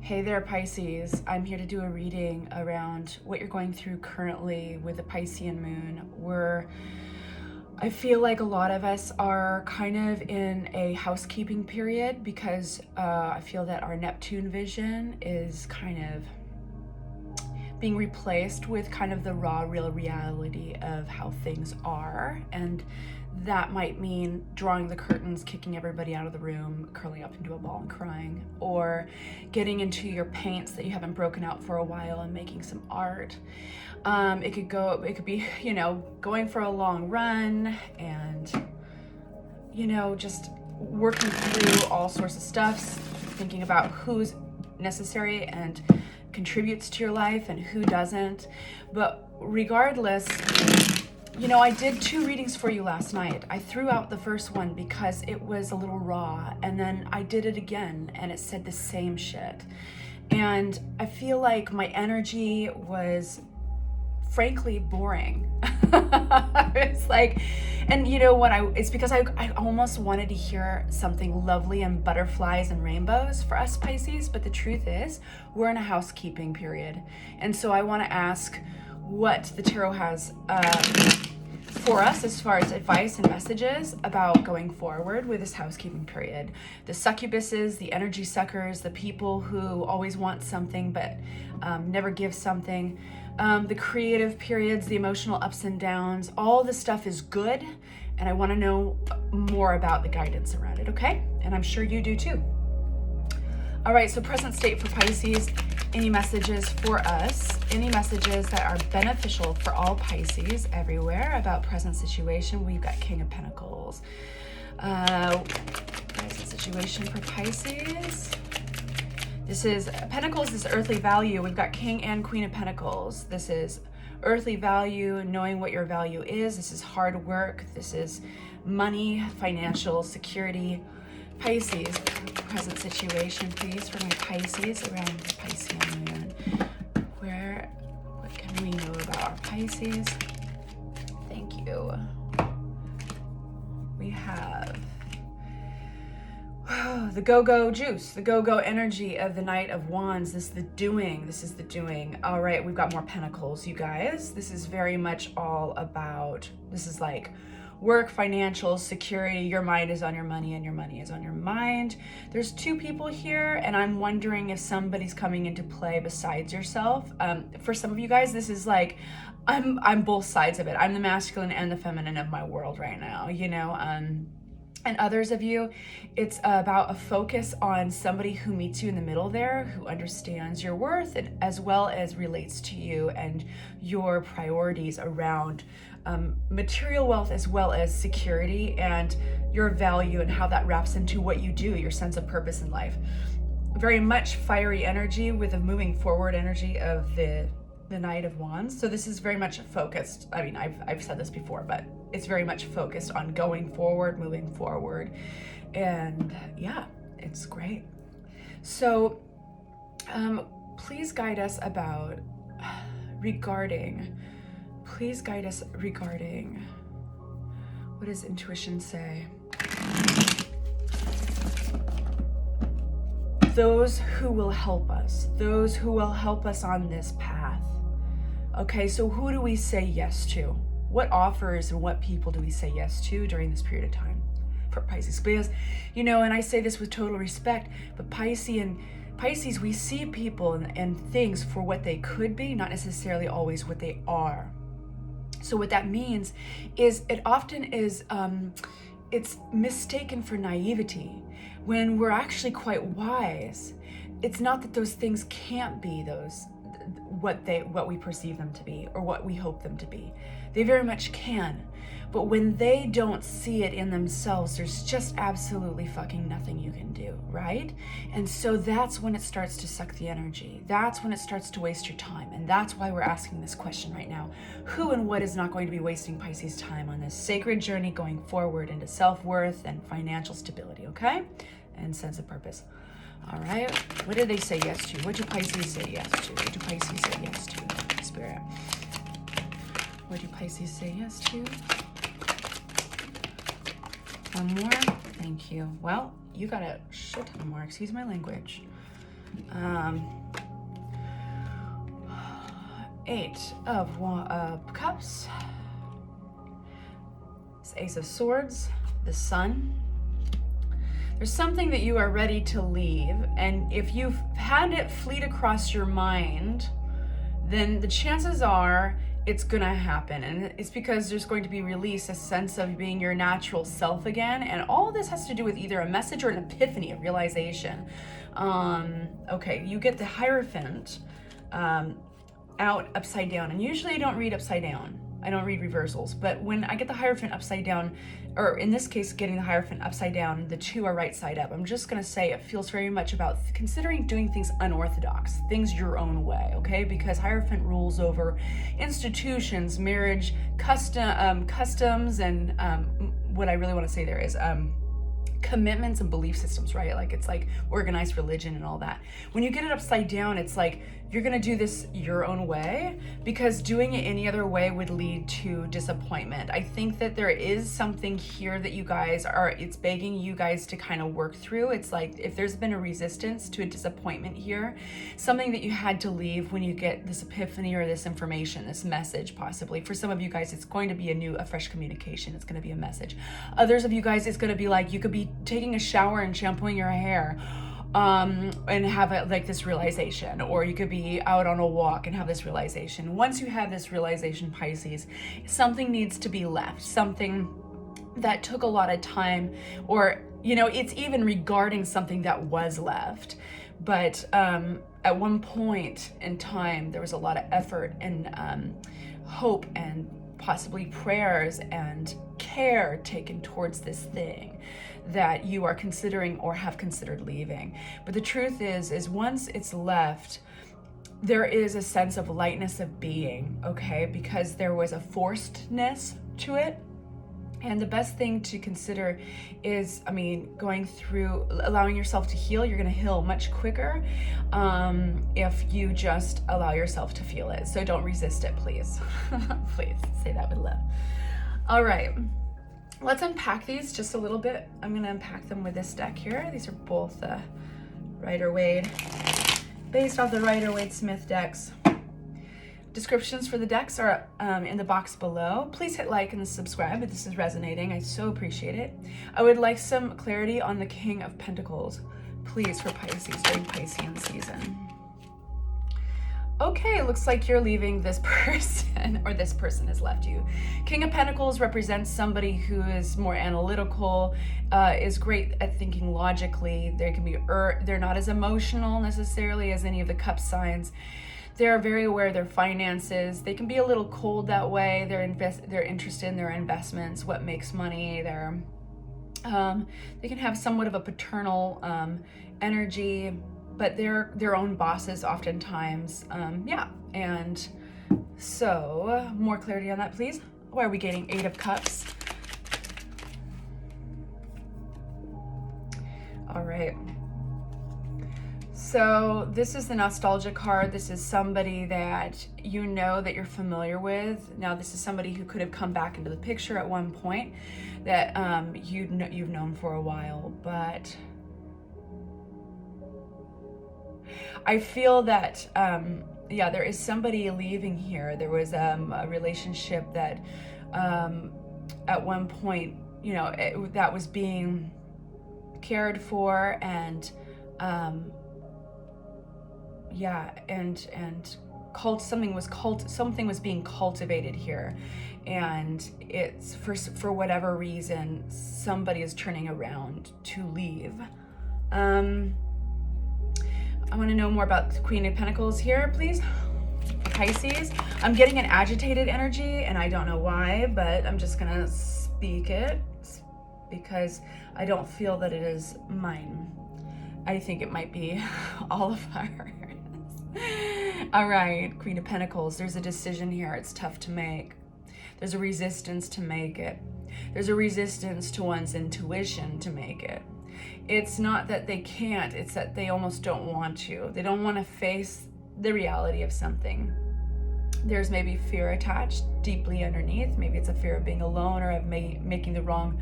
Hey there, Pisces. I'm here to do a reading around what you're going through currently with the Piscean moon. I feel like a lot of us are kind of in a housekeeping period because I feel that our Neptune vision is kind of being replaced with kind of the raw, real reality of how things are. And that might mean drawing the curtains, kicking everybody out of the room, curling up into a ball and crying, or getting into your paints that you haven't broken out for a while and making some art. It could be, going for a long run and, just working through all sorts of stuff, thinking about who's necessary and contributes to your life and who doesn't. But regardless, I did 2 readings for you last night. I threw out the first one because it was a little raw, and then I did it again and it said the same shit. And I feel like my energy was frankly boring. It's like, and it's because I almost wanted to hear something lovely and butterflies and rainbows for us Pisces, but the truth is we're in a housekeeping period. And so I want to ask what the tarot has for us as far as advice and messages about going forward with this housekeeping period. The succubuses, the energy suckers, the people who always want something but never give something, the creative periods, the emotional ups and downs, all this stuff is good, and I want to know more about the guidance around it, okay? And I'm sure you do too. All right, so present state for Pisces, any messages for us, any messages that are beneficial for all Pisces everywhere about present situation. We've got King of Pentacles. Present situation for Pisces. This is Pentacles is earthly value. We've got King and Queen of Pentacles. This is earthly value, knowing what your value is. This is hard work. This is money, financial security. Pisces, present situation, please, for my Pisces around the Piscean moon. What can we know about our Pisces? Thank you. We have the go-go juice, the go-go energy of the Knight of Wands. This is the doing. All right, we've got more Pentacles, you guys. This is very much all about, this is like work, financial security. Your mind is on your money and your money is on your mind. There's 2 people here, and I'm wondering if somebody's coming into play besides yourself. For some of you guys, this is like, I'm both sides of it. I'm the masculine and the feminine of my world right now, and others of you, it's about a focus on somebody who meets you in the middle there, who understands your worth and as well as relates to you and your priorities around material wealth as well as security and your value and how that wraps into what you do, your sense of purpose in life. Very much fiery energy with a moving forward energy of the Knight of Wands. So this is very much focused. I mean, I've said this before, but it's very much focused on going forward, moving forward. And yeah, it's great. So please guide us regarding, what does intuition say? Those who will help us on this path. Okay, so who do we say yes to? What offers and what people do we say yes to during this period of time for Pisces? Because, and I say this with total respect, but Pisces, we see people and things for what they could be, not necessarily always what they are. So what that means is it often is, it's mistaken for naivety when we're actually quite wise. It's not that those things can't be what we perceive them to be or what we hope them to be. They very much can. But when they don't see it in themselves, there's just absolutely fucking nothing you can do, right? And so that's when it starts to suck the energy. That's when it starts to waste your time. And that's why we're asking this question right now. Who and what is not going to be wasting Pisces time on this sacred journey going forward into self-worth and financial stability, okay? And sense of purpose. All right, what did they say yes to? What do Pisces say yes to? What do Pisces say yes to? Spirit. What do Pisces say yes to? One more. Thank you. Well, you got a shit ton more. Excuse my language. Eight of Cups, this Ace of Swords, the Sun. There's something that you are ready to leave, and if you've had it fleet across your mind, then the chances are it's gonna happen, and it's because there's going to be release, a sense of being your natural self again, and all this has to do with either a message or an epiphany, a realization. Okay, you get the Hierophant out upside down, and usually I don't read upside down. I don't read reversals, but when I get the Hierophant upside down, or in this case, getting the Hierophant upside down, the two are right side up. I'm just gonna say it feels very much about considering doing things unorthodox, things your own way, okay? Because Hierophant rules over institutions, marriage, customs, and what I really wanna say there is, commitments and belief systems, right? Like it's like organized religion and all that. When you get it upside down, it's like you're gonna do this your own way, because doing it any other way would lead to disappointment. I think that there is something here that you guys are, it's begging you guys to kind of work through. It's like if there's been a resistance to a disappointment here, something that you had to leave when you get this epiphany or this information, this message possibly. For some of you guys, it's going to be a fresh communication. It's gonna be a message. Others of you guys, it's gonna be like, you could be taking a shower and shampooing your hair, and have like this realization, or you could be out on a walk and have this realization. Once you have this realization, Pisces, something needs to be left, something that took a lot of time, or it's even regarding something that was left, but at one point in time there was a lot of effort and hope and possibly prayers and care taken towards this thing that you are considering or have considered leaving. But the truth is once it's left, there is a sense of lightness of being, okay? Because there was a forcedness to it. And the best thing to consider is, going through, allowing yourself to heal. You're gonna heal much quicker if you just allow yourself to feel it. So don't resist it, please. Please say that with love. All right, let's unpack these just a little bit. I'm gonna unpack them with this deck here. These are both Rider-Waite, based off the Rider-Waite Smith decks. Descriptions for the decks are in the box below. Please hit like and subscribe if this is resonating. I so appreciate it. I would like some clarity on the King of Pentacles, please, for Pisces during Piscean season. Okay, looks like you're leaving this person, or this person has left you. King of Pentacles represents somebody who is more analytical, is great at thinking logically. They can be, they're not as emotional necessarily as any of the cup signs. They're very aware of their finances. They can be a little cold that way. They're interested in their investments, what makes money. They can have somewhat of a paternal energy, but they're their own bosses oftentimes. Yeah, and so more clarity on that, please. Why are we getting 8 of Cups? All right. So this is the nostalgia card. This is somebody that you know that you're familiar with. Now this is somebody who could have come back into the picture at one point that you've known for a while, but I feel that yeah, there is somebody leaving here. There was a relationship that at one point, that was being cared for, and yeah, and something was being cultivated here, and it's for whatever reason somebody is turning around to leave. I want to know more about the Queen of Pentacles here, please. Pisces. I'm getting an agitated energy, and I don't know why, but I'm just gonna speak it because I don't feel that it is mine. I think it might be all of ours. All right, Queen of Pentacles. There's a decision here. It's tough to make. There's a resistance to make it. There's a resistance to one's intuition to make it. It's not that they can't, it's that they almost don't want to. They don't want to face the reality of something. There's maybe fear attached deeply underneath. Maybe it's a fear of being alone, or of making the wrong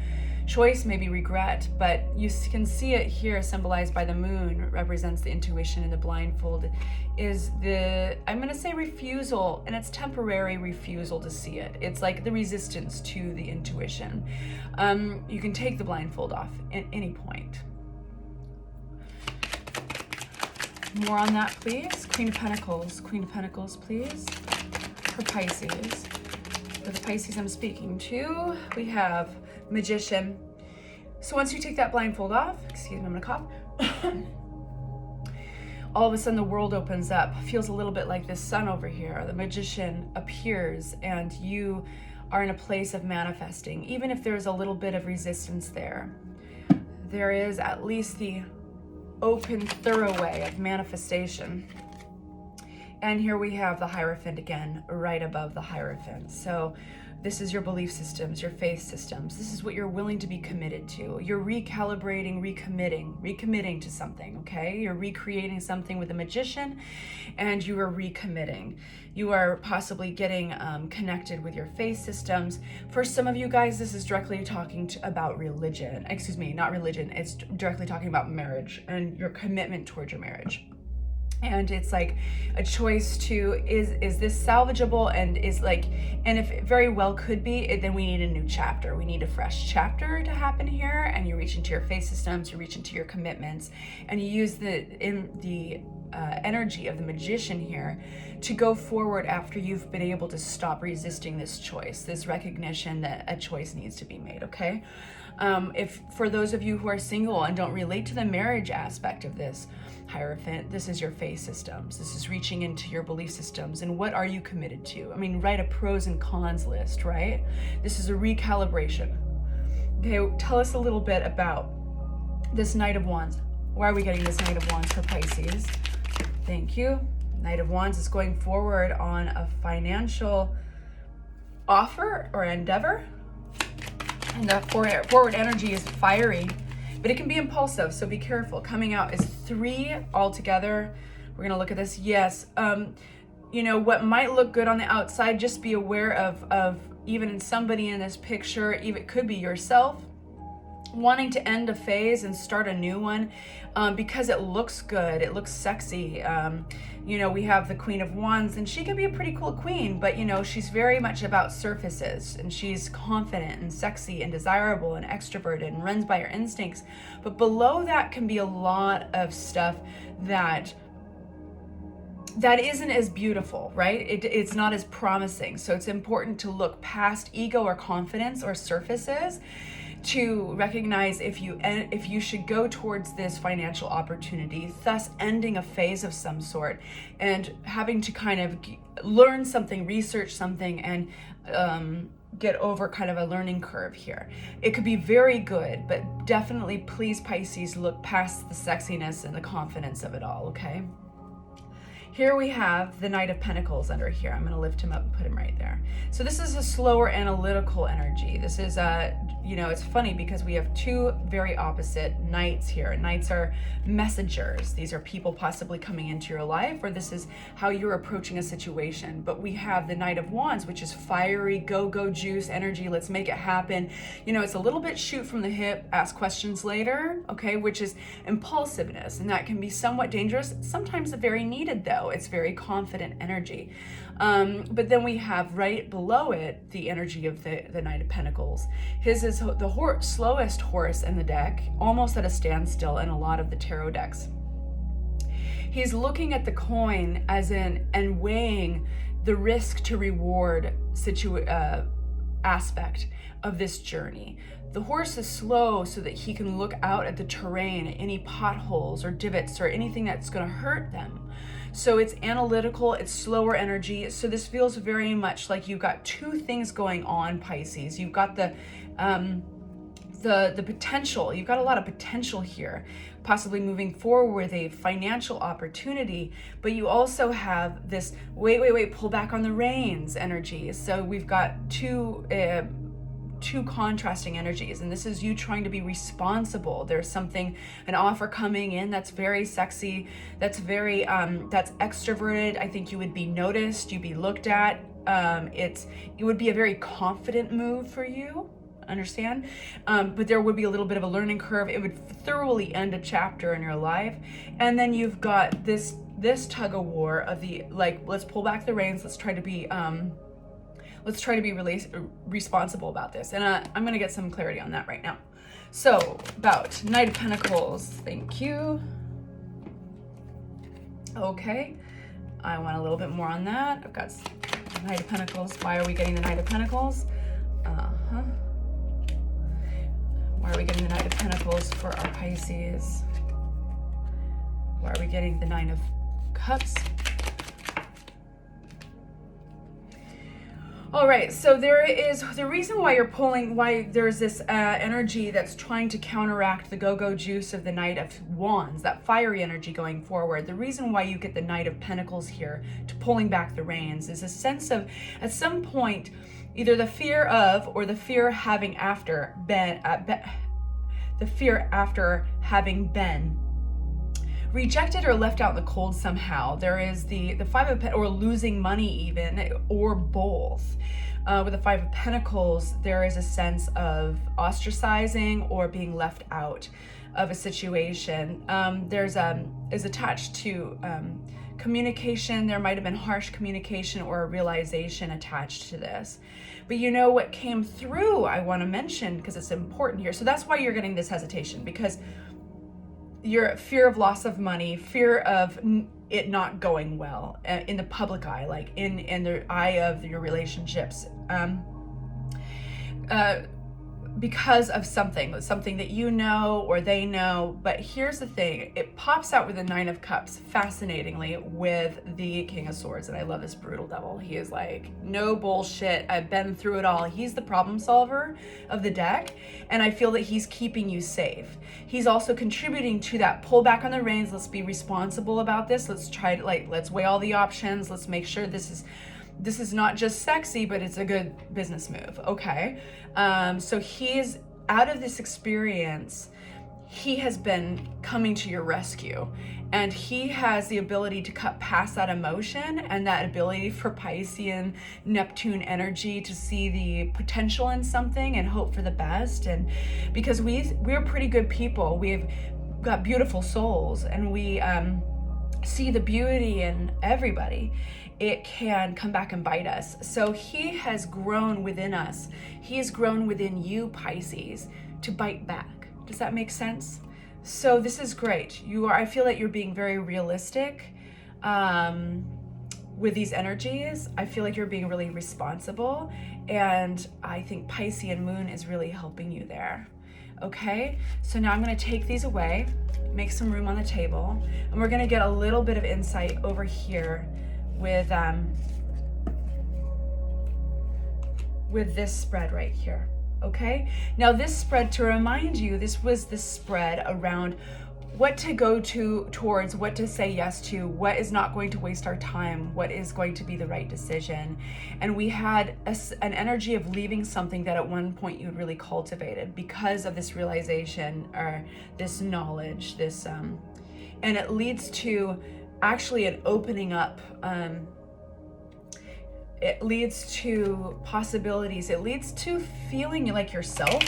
choice, maybe regret, but you can see it here symbolized by the moon, represents the intuition, and the blindfold is the, I'm going to say refusal, and it's temporary refusal to see it. It's like the resistance to the intuition. You can take the blindfold off at any point. More on that, please. Queen of Pentacles, please, for Pisces. For the Pisces I'm speaking to, we have Magician. So once you take that blindfold off, excuse me, I'm gonna cough. All of a sudden the world opens up. Feels a little bit like this sun over here. The Magician appears and you are in a place of manifesting. Even if there's a little bit of resistance there, there is at least the open, thorough way of manifestation. And here we have the Hierophant again, right above the Hierophant. So this is your belief systems, your faith systems. This is what you're willing to be committed to. You're recalibrating, recommitting to something, okay? You're recreating something with the Magician, and you are recommitting. You are possibly getting connected with your faith systems. For some of you guys, this is directly talking about religion. Excuse me, not religion. It's directly talking about marriage and your commitment towards your marriage. And it's like a choice to, is this salvageable, and is like, and if it very well could be, then we need a new chapter. We need a fresh chapter to happen here, and you reach into your faith systems, you reach into your commitments, and you use the energy of the Magician here to go forward after you've been able to stop resisting this choice, this recognition that a choice needs to be made, okay? If for those of you who are single and don't relate to the marriage aspect of this Hierophant, this is your faith systems. This is reaching into your belief systems and what are you committed to? I mean, write a pros and cons list, right? This is a recalibration. Okay, tell us a little bit about this Knight of Wands. Why are we getting this Knight of Wands for Pisces? Thank you. Knight of Wands is going forward on a financial offer or endeavor. And the forward energy is fiery, but it can be impulsive, so be careful. Coming out is 3 altogether. We're gonna look at this. Yes, you know, what might look good on the outside, just be aware of even somebody in this picture, even it could be yourself, wanting to end a phase and start a new one because it looks good, it looks sexy. You know, we have the Queen of Wands, and she can be a pretty cool queen, but you know, she's very much about surfaces, and she's confident and sexy and desirable and extroverted and runs by her instincts. But below that can be a lot of stuff that isn't as beautiful, right? It's not as promising. So it's important to look past ego or confidence or surfaces to recognize if you should go towards this financial opportunity, thus ending a phase of some sort and having to kind of learn something, research something, and get over kind of a learning curve here. It could be very good, but definitely please, Pisces, look past the sexiness and the confidence of it all, okay? Here we have the Knight of Pentacles under here. I'm going to lift him up and put him right there. So this is a slower analytical energy. This is you know, it's funny because we have 2 very opposite knights here. Knights are messengers. These are people possibly coming into your life, or this is how you're approaching a situation. But we have the Knight of Wands, which is fiery, go juice energy. Let's make it happen. You know, it's a little bit shoot from the hip, ask questions later, okay, which is impulsiveness, and that can be somewhat dangerous. Sometimes very needed though. It's very confident energy. But then we have right below it the energy of the Knight of Pentacles. His is the slowest horse in the deck, almost at a standstill in a lot of the tarot decks. He's looking at the coin as in and weighing the risk to reward aspect of this journey. The horse is slow so that he can look out at the terrain, any potholes or divots or anything that's going to hurt them. So it's analytical, it's slower energy. So this feels very much like you've got 2 things going on, Pisces. You've got the potential, you've got a lot of potential here, possibly moving forward with a financial opportunity, but you also have this wait, pull back on the reins energy. So we've got two contrasting energies, and this is you trying to be responsible. There's an offer coming in that's very sexy, that's very that's extroverted. I think you would be noticed, you'd be looked at. It would be a very confident move for you, understand? But there would be a little bit of a learning curve. It would thoroughly end a chapter in your life. And then you've got this tug of war of the, like, let's pull back the reins. Let's try to be really responsible about this. And I'm going to get some clarity on that right now. So about Knight of Pentacles. Thank you. Okay. I want a little bit more on that. I've got Knight of Pentacles. Why are we getting the Knight of Pentacles? Why are we getting the Knight of Pentacles for our Pisces? Why are we getting the Nine of Cups? All right, so there is the reason why you're pulling, why there's this energy that's trying to counteract the go-go juice of the Knight of Wands, that fiery energy going forward. The reason why you get the Knight of Pentacles here to pulling back the reins is a sense of, at some point, either the fear of or the fear having after been, the fear after having been rejected or left out in the cold somehow. There is the Five of Pentacles, or losing money even, or both. With the Five of Pentacles, there is a sense of ostracizing or being left out of a situation. Is attached to communication. There might have been harsh communication or a realization attached to this. But you know what came through, I want to mention, because it's important here. So that's why you're getting this hesitation, because your fear of loss of money, fear of it not going well in the public eye, like in the eye of your relationships, because of something that you know or they know. But here's the thing, it pops out with the Nine of Cups, fascinatingly, with the King of Swords. And I love this brutal devil. He is like, no bullshit, I've been through it all. He's the problem solver of the deck, and I feel that he's keeping you safe. He's also contributing to that pull back on the reins. Let's be responsible about this. Let's try to, like, let's weigh all the options. Let's make sure this is not just sexy, but it's a good business move. Okay. So he's out of this experience. He has been coming to your rescue, and he has the ability to cut past that emotion and that ability for Piscean Neptune energy to see the potential in something and hope for the best. And because we're pretty good people, we've got beautiful souls, and we see the beauty in everybody, it can come back and bite us. So he has grown within us. He has grown within you, Pisces, to bite back. Does that make sense? So this is great. I feel that you're being very realistic with these energies. I feel like you're being really responsible. And I think Piscean moon is really helping you there. Okay, so now I'm going to take these away, make some room on the table, and we're going to get a little bit of insight over here with this spread right here. Okay, now this spread, to remind you, this was the spread around what to go towards, what to say yes to, what is not going to waste our time, what is going to be the right decision. And we had an energy of leaving something that at one point you really cultivated because of this realization or this knowledge, this and it leads to actually an opening up. It leads to possibilities. It leads to feeling like yourself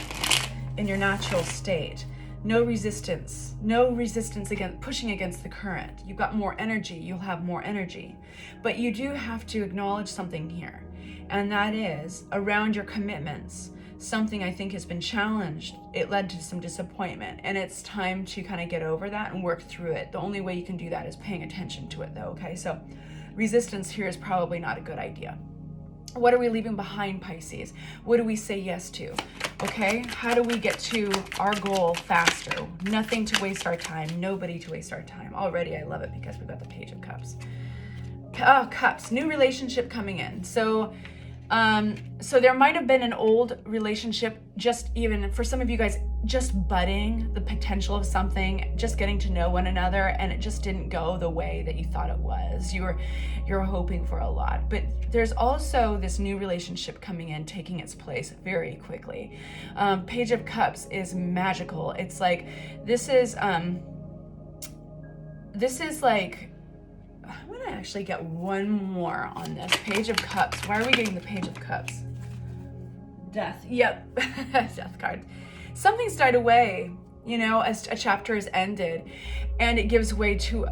in your natural state. No resistance against pushing against the current. You've got more energy, you'll have more energy. But you do have to acknowledge something here, and that is around your commitments. Something I think has been challenged. It led to some disappointment, and it's time to kind of get over that and work through it. The only way you can do that is paying attention to it though, okay? So resistance here is probably not a good idea. What are we leaving behind, Pisces? What do we say yes to? Okay, how do we get to our goal faster? Nothing to waste our time, nobody to waste our time. Already, I love it because we've got the Page of Cups. Oh, Cups, new relationship coming in. So there might have been an old relationship, just even for some of you guys, just budding the potential of something, just getting to know one another, and it just didn't go the way that you thought it was. You're hoping for a lot, but there's also this new relationship coming in, taking its place very quickly. Page of Cups is magical. It's like, this is like, I'm gonna actually get one more on this. Page of Cups. Why are we getting the Page of Cups? Death. Yep. Death card. Something's died away, you know, as a chapter is ended, and it gives way to,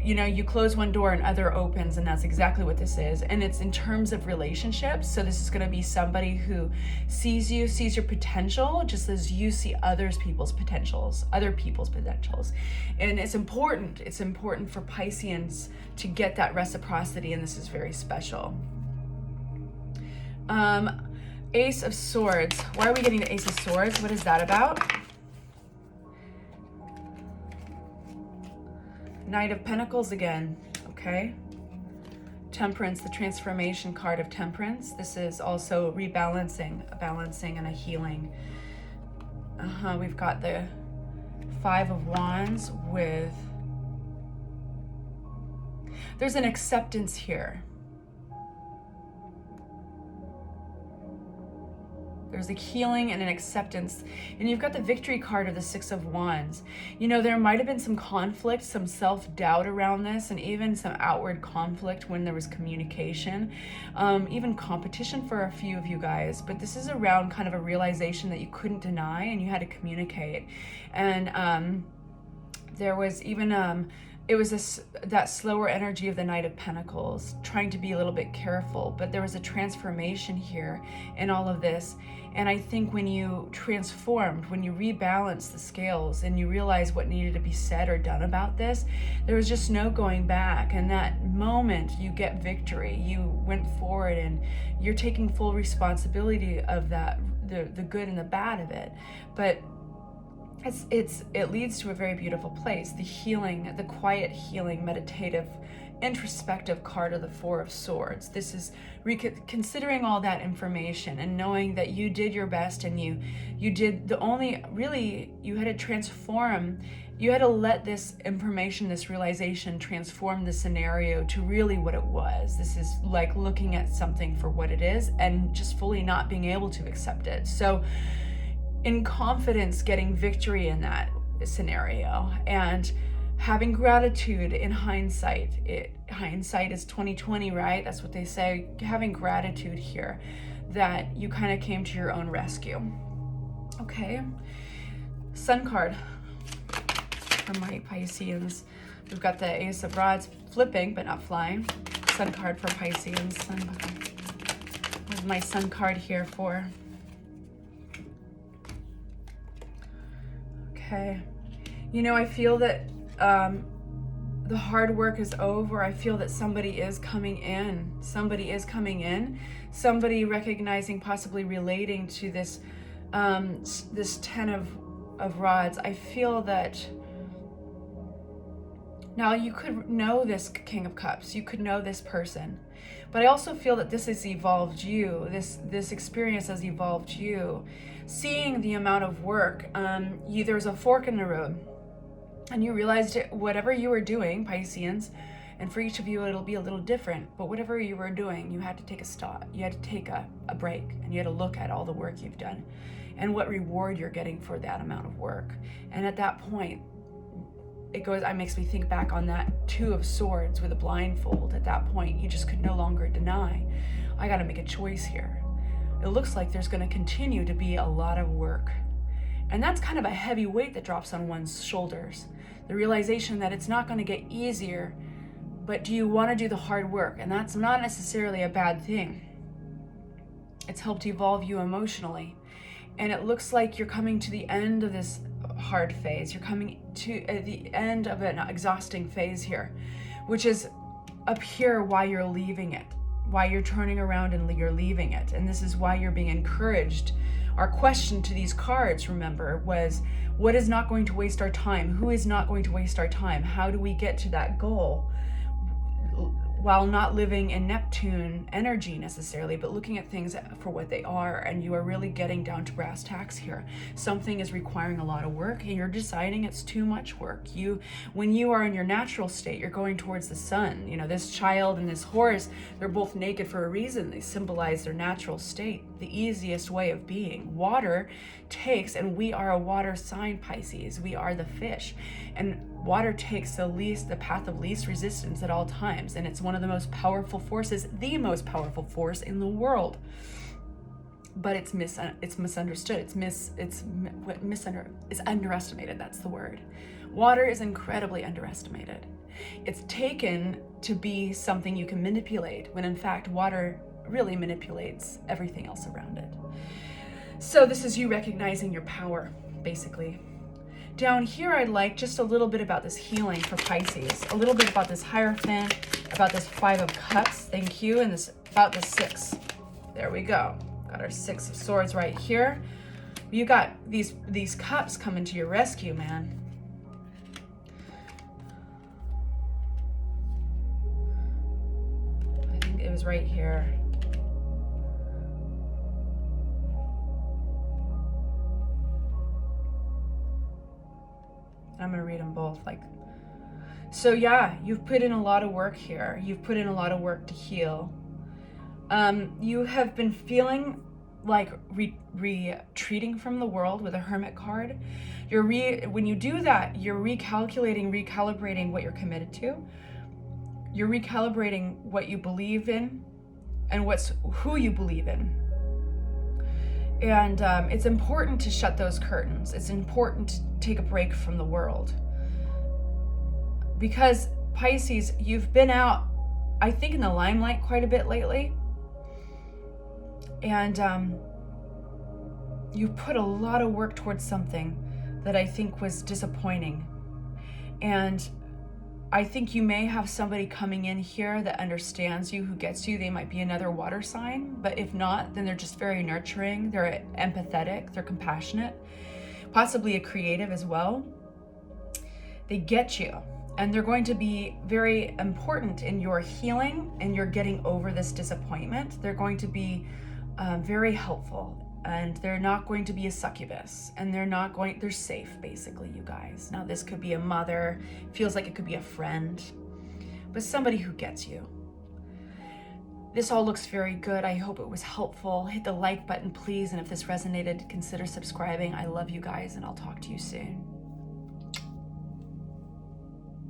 you know, you close one door and other opens, and that's exactly what this is. And it's in terms of relationships. So this is going to be somebody who sees you, sees your potential, just as you see other people's potentials. And it's important for Pisceans to get that reciprocity, and this is very special. Ace of Swords. Why are we getting the Ace of Swords? What is that about? Knight of Pentacles again. Okay. Temperance, the transformation card of Temperance. This is also rebalancing, a balancing and a healing. We've got the Five of Wands with... There's an acceptance here. There's a healing and an acceptance. And you've got the Victory card of the Six of Wands. You know, there might have been some conflict, some self-doubt around this, and even some outward conflict when there was communication, even competition for a few of you guys. But this is around kind of a realization that you couldn't deny and you had to communicate. And there was even... it was that slower energy of the Knight of Pentacles, trying to be a little bit careful, but there was a transformation here in all of this. And I think when you transformed, when you rebalanced the scales and you realized what needed to be said or done about this, there was just no going back. And that moment you get victory, you went forward and you're taking full responsibility of that, the good and the bad of it. But it leads to a very beautiful place. The healing, the quiet healing, meditative, introspective card of the Four of Swords. This is considering all that information and knowing that you did your best, and you did the only, really, you had to transform, you had to let this information, this realization transform the scenario to really what it was. This is like looking at something for what it is and just fully not being able to accept it. So in confidence, getting victory in that scenario and having gratitude in hindsight. Hindsight is 20/20, right? That's what they say. Having gratitude here that you kind of came to your own rescue. Okay. Sun card for my Pisceans. We've got the Ace of Rods flipping but not flying. Sun card for Pisceans. What's my Sun card here for? Okay. You know, I feel that the hard work is over. I feel that somebody is coming in. Somebody recognizing, possibly relating to this this Ten of Rods. I feel that now you could know this King of Cups. You could know this person. But I also feel that this has evolved you. This experience has evolved you. Seeing the amount of work, there's a fork in the road. And you realized whatever you were doing, Pisceans, and for each of you it'll be a little different, but whatever you were doing, you had to take a stop. You had to take a break, and you had to look at all the work you've done and what reward you're getting for that amount of work. And at that point, it makes me think back on that Two of Swords with a blindfold. At that point, you just could no longer deny. I got to make a choice here. It looks like there's going to continue to be a lot of work. And that's kind of a heavy weight that drops on one's shoulders. The realization that it's not going to get easier, but do you want to do the hard work? And that's not necessarily a bad thing. It's helped evolve you emotionally. And it looks like you're coming to the end of this hard phase. You're coming to the end of an exhausting phase here, which is up here why you're leaving it, why you're turning around and you're leaving it. And this is why you're being encouraged. Our question to these cards, remember, was what is not going to waste our time? Who is not going to waste our time? How do we get to that goal while not living in Neptune energy necessarily, but looking at things for what they are? And you are really getting down to brass tacks here. Something is requiring a lot of work, and you're deciding it's too much work. When you are in your natural state, you're going towards the sun. You know, this child and this horse, they're both naked for a reason. They symbolize their natural state, the easiest way of being. Water takes, and we are a water sign, Pisces. We are the fish. And water takes the path of least resistance at all times. And it's one of the most powerful forces, the most powerful force in the world. but it's misunderstood. It's underestimated. That's the word. Water is incredibly underestimated. It's taken to be something you can manipulate, when in fact water really manipulates everything else around it. So this is you recognizing your power, basically. Down here, I'd like just a little bit about this healing for Pisces, a little bit about this Hierophant, about this 5 of Cups, thank you, and about the 6. There we go. Got our 6 of Swords right here. You got these cups coming to your rescue, man. I think it was right here. I'm going to read them both. So yeah, you've put in a lot of work here. You've put in a lot of work to heal. You have been feeling like retreating from the world with a Hermit card. When you do that, you're recalibrating what you're committed to. You're recalibrating what you believe in and who you believe in. And it's important to shut those curtains. It's important to take a break from the world. Because Pisces, you've been out, I think, in the limelight quite a bit lately. And you put a lot of work towards something that I think was disappointing. And I think you may have somebody coming in here that understands you, who gets you. They might be another water sign, but if not, then they're just very nurturing. They're empathetic, they're compassionate, possibly a creative as well. They get you, and they're going to be very important in your healing and your getting over this disappointment. They're going to be very helpful, and they're not going to be a succubus, and they're safe, basically, you guys. Now, this could be a mother, feels like it could be a friend, but somebody who gets you. This all looks very good. I hope it was helpful. Hit the like button, please, and if this resonated, consider subscribing. I love you guys, and I'll talk to you soon.